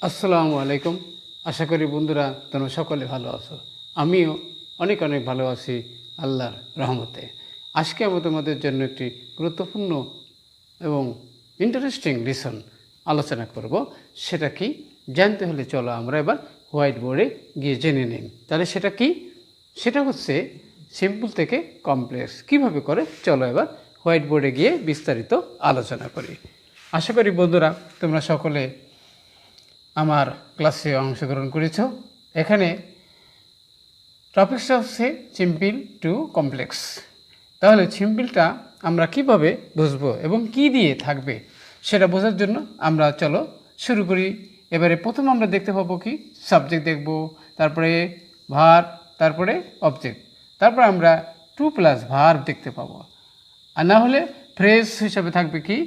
আসসালামু আলাইকুম। আশা করি বন্ধুরা তোমরা সকলে ভালো আছো। আমিও অনেক অনেক ভালো আছি আল্লাহর রহমতে। আজকে আমি তোমাদের জন্য একটি গুরুত্বপূর্ণ এবং ইন্টারেস্টিং লিসন আলোচনা করব। সেটা কি জানতে হলে চলো আমরা এবার হোয়াইট বোর্ডে গিয়ে জেনে নিই। তাহলে সেটা কি? সেটা হচ্ছে সিম্পল থেকে কমপ্লেক্স কীভাবে করে, চলো এবার হোয়াইট বোর্ডে গিয়ে বিস্তারিত আলোচনা করি। আশা করি বন্ধুরা তোমরা সকলে আমার ক্লাসে অংশগ্রহণ করেছ। এখানে টপিকসটা হচ্ছে সিম্পল টু কমপ্লেক্স। তাহলে সিম্পলটা আমরা কিভাবে বুঝবো এবং কি দিয়ে থাকবে সেটা বোঝার জন্য আমরা চলো শুরু করি। এবারে প্রথম আমরা দেখতে পাবো কি সাবজেক্ট দেখব, তারপরে ভার্ব, তারপরে অবজেক্ট, তারপরে আমরা টু প্লাস ভার্ব দেখতে পাবো। আর না হলে ফ্রেজ হিসাবে থাকবে কি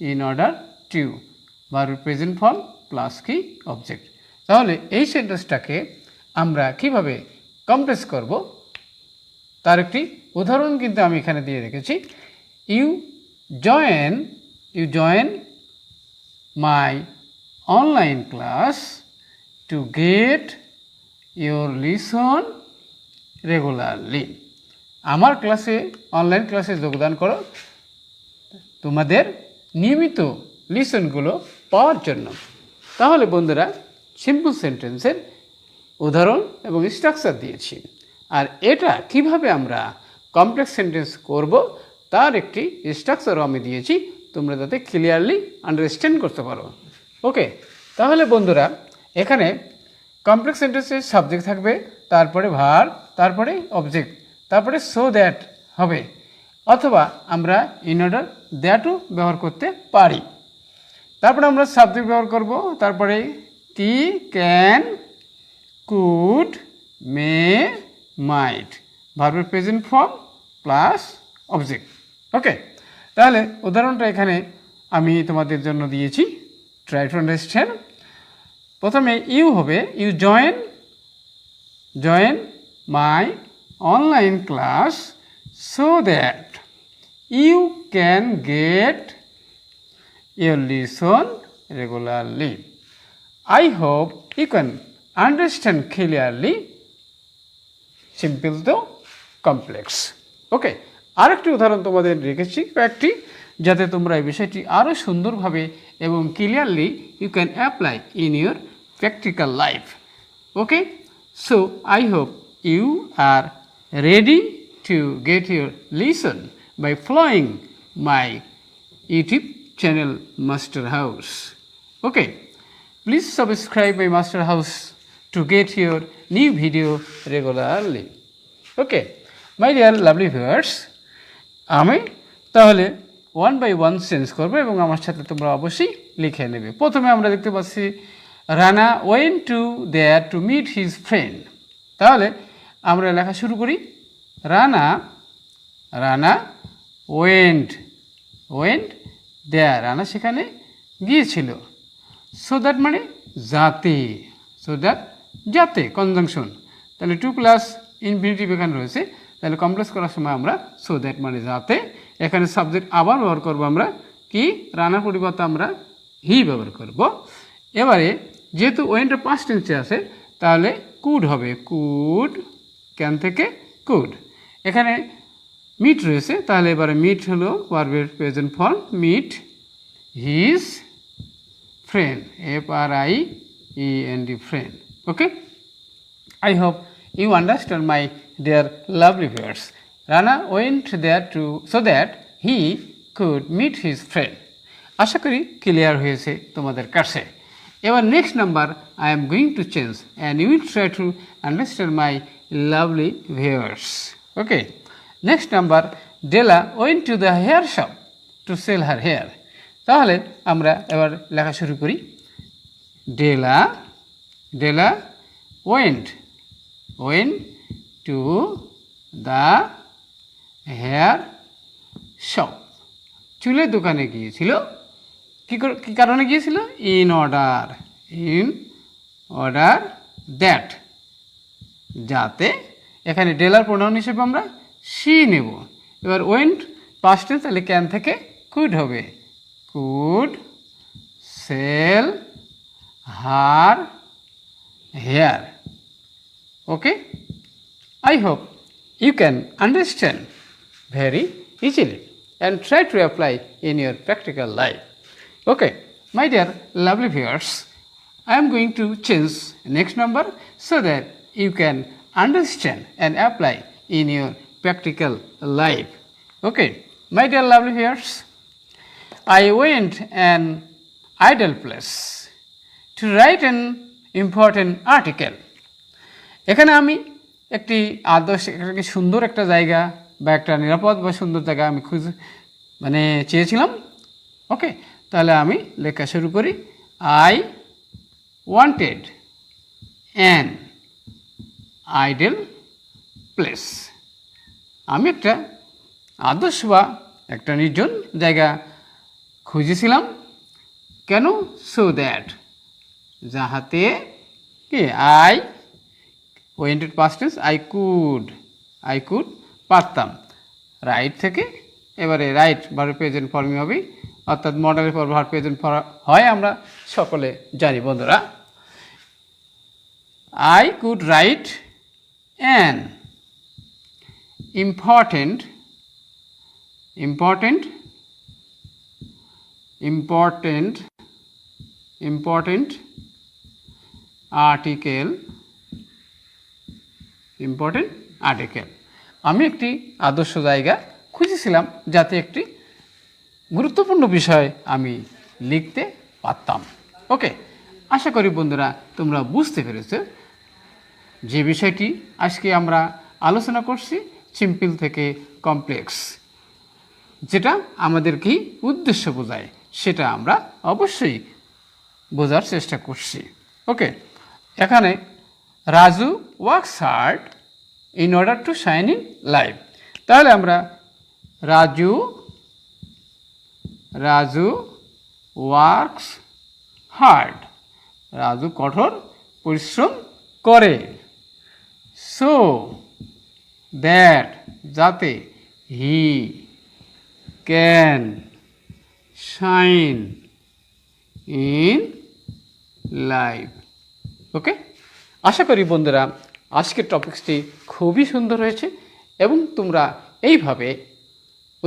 in order to, verb present form plus কি অবজেক্ট। তাহলে এই সেন্টেন্সটাকে আমরা কিভাবে কমপ্লেক্স করব তার একটি উদাহরণ কিন্তু আমি এখানে দিয়ে রেখেছি। You join my online class to get your lesson regularly. আমার ক্লাসে অনলাইন ক্লাসে যোগদান করো তোমাদের নিয়মিত লিসনগুলো পাওয়ার জন্য। তাহলে বন্ধুরা সিম্পল সেন্টেন্সের উদাহরণ এবং স্ট্রাকচার দিয়েছি। আর এটা কিভাবে আমরা কমপ্লেক্স সেন্টেন্স করব তার একটি স্ট্রাকচারও আমি দিয়েছি, তোমরা যাতে ক্লিয়ারলি আন্ডারস্ট্যান্ড করতে পারো। ওকে, তাহলে বন্ধুরা এখানে কমপ্লেক্স সেন্টেন্সের সাবজেক্ট থাকবে, তারপরে ভার্ব, তারপরে অবজেক্ট, তারপরে সো দ্যাট হবে, অথবা আমরা ইন অর্ডার দ্যাটও ব্যবহার করতে পারি। তারপরে আমরা সাবজেক্ট ব্যবহার করব, তারপরে কি, ক্যান, কুড, মে, মাইট, ভার্বের present form plus object. Okay, তাহলে উদাহরণটা এখানে আমি তোমাদের জন্য দিয়েছি, ট্রাই টু আন্ডারস্ট্যান্ড। প্রথমে ইউ হবে, you join my online class so that you can get your lesson regularly. I hope you can understand clearly simple to complex. ওকে, আরেকটি উদাহরণ তোমাদের রেখেছি কয়েকটি, যাতে তোমরা এই বিষয়টি আরও সুন্দরভাবে এবং clearly you can apply in your practical life. Okay, so I hope you are ready to get your lesson by following my YouTube channel Master House. Okay, please subscribe my Master House to get your new video regularly. Okay, my dear lovely viewers, আমি তাহলে one by one change করবো এবং আমার সাথে তোমরা অবশ্যই লিখে নেবে। প্রথমে আমরা দেখতে পাচ্ছি Rana went to there to meet his friend. তাহলে আমরা লেখা শুরু করি। রানা ওয়েন্ট দেয়ার, রানা সেখানে গিয়েছিল। সো দ্যাট মানে যাতে, যাতে কনজাংশন। তাহলে টু প্লাস ইনফিনিটিভ এখানে রয়েছে, তাহলে কমপ্লেক্স করার সময় আমরা সো দ্যাট মানে যাতে। এখানে সাবজেক্ট আবার ব্যবহার করবো আমরা কি, রানার পরিবর্তে আমরা হি ব্যবহার করব। এবারে যেহেতু ওয়েন্টটা পাস্ট টেন্সে আছে তাহলে কুড হবে, কুড, ক্যান থেকে কুড। এখানে মিট রয়েছে, তাহলে এবারে মিট হলো ভার্বের present form, meet his friend, FRIEND friend. Okay, I hope you understand my dear lovely viewers. Rana went there so that he could meet his friend. আশা করি clear হয়েছে তোমাদের কাছে। এবার next number I am going to change and you will try to understand my lovely viewers. Okay, next number, Della went to the hair shop to sell her hair. তাহলে আমরা এবার লেখা শুরু করি। Della went to the hair shop, চুলের দোকানে গিয়েছিল। কী কারণে গিয়েছিল? ইন অর্ডার দ্যাট, যাতে। এখানে ডেলার প্রোনাউন হিসেবে আমরা সি নেব। এবার ওয়েন্ট পাস্ট টেন্স, তাহলে ক্যান থেকে কুড হবে, could sell her hair. Okay, I hope you can understand very easily and try to apply in your practical life. Okay, my dear lovely viewers, I am going to change next number so that you can understand and apply in your practical life. Okay, my dear lovely viewers, I went an idle place to write an important article. এখানে আমি একটি আদর্শ একটি সুন্দর একটা জায়গা বা একটা নিরাপদ বা সুন্দর জায়গা আমি চেয়েছিলাম। ওকে, তাহলে আমি লেখা শুরু করি। I wanted an idol place. আমি একটা আদর্শ বা একটা নির্জন জায়গা খুঁজেছিলাম। কেন? সো দ্যাট, যাহাতে কি I wanted past tense I could পারতাম। রাইট থেকে এবারে রাইট ভার্ব প্রেজেন্ট ফর্মে হবে, অর্থাৎ মডেলের পর ভার্ব প্রেজেন্ট হয় আমরা সকলে জানি বন্ধুরা। I could write an important article. আমি একটি আদর্শ জায়গা খুঁজেছিলাম যাতে একটি গুরুত্বপূর্ণ বিষয় আমি লিখতে পারতাম। ওকে, আশা করি বন্ধুরা তোমরা বুঝতে পেরেছো যে বিষয়টি আজকে আমরা আলোচনা করছি সিম্পল থেকে কমপ্লেক্স, যেটা আমাদের কি উদ্দেশ্য বোঝায় সেটা আমরা অবশ্যই বোঝার চেষ্টা করছি। ওকে, এখানে Raju works hard in order to shine in life. তাহলে আমরা রাজু ওয়ার্কস হার্ড, রাজু কঠোর পরিশ্রম করে। সো দ্যাট, যাতে he can shine in life. Okay, আশা করি বন্ধুরা আজকের টপিক্সটি খুবই সুন্দর হয়েছে এবং তোমরা এইভাবে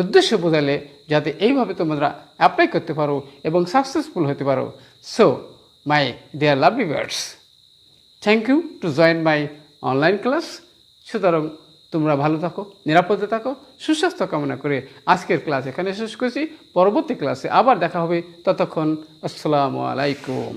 উদ্দেশ্য বোঝালে যাতে এইভাবে তোমরা অ্যাপ্লাই করতে পারো এবং সাকসেসফুল হতে পারো। So my dear lovely viewers, thank you to join my online class. সুতরাং তোমরা ভালো থাকো, নিরাপদে থাকো, সুস্বাস্থ্য কামনা করে আজকের ক্লাস এখানে শেষ করছি। পরবর্তী ক্লাসে আবার দেখা হবে, ততক্ষণ আসসালামু আলাইকুম।